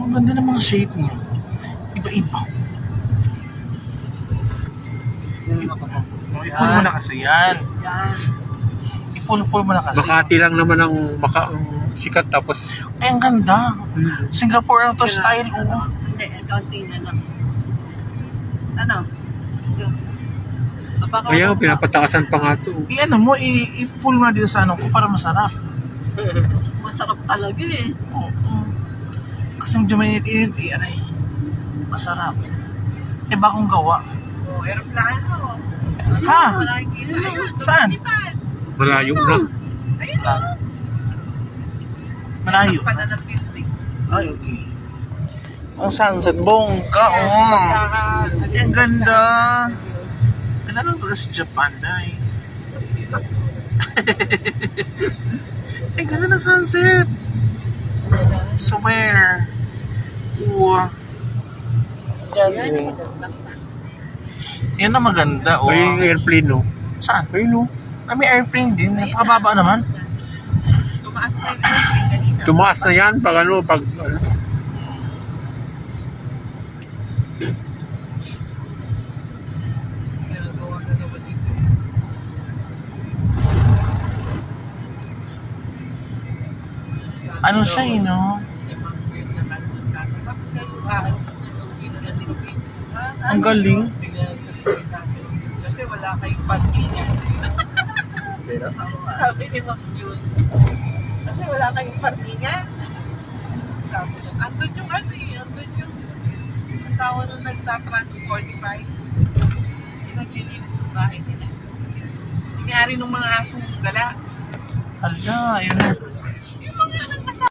Ang ganda ng mga shape niya. Iba-iba. I-full mo na kasi yan. I-full mo na kasi. Makati lang naman ang sikat tapos Ay, ang ganda. Singapore ang to style. Oo. Hindi, konti na lang. Ano? kaya pinapatakasan pa nga to. I-ano mo, i-full mo na dito sa ano ko para masarap. Masarap talaga eh. Oo. Kasi medyo mainit-init aray. Masarap. Eh, bakong gawa? Oh, aeroplano. Ha? Maraming kilo. Saan? Malayo na. Ayun o. Malayo. Pala ng building. Ay, okay. Ang sunset, bongga, Ay, ang ganda. Ganda lang pala sa Japan, ay. Ay, ganda ng sunset. Somewhere. Ooh. Yan. Yan ang maganda, Ay, yung airplane, no? Saan? Ayun, no? Ah, may airplane din. Napakababa naman. Tumaas na yung building kanina. Tumaas na yan pag ano, pag... Ano siya, no? Ang galing. Kasi wala kayong parkingan. Sabi ni Ma'am June. Kasi wala kayong parkingan. Sabi niya, andun yung ano eh, andun yung asawa nung nagta-transportify. Yung naglilinis ng bahay nila. Nangyari nung mga asong gala. Hala, yun. Yung mga nagkasama.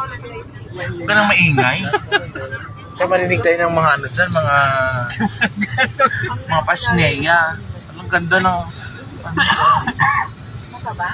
Huwag ka nang maingay. Kaya marinig tayo ng mga ano dyan, mga pasneya. Ang ganda ng... Masaba?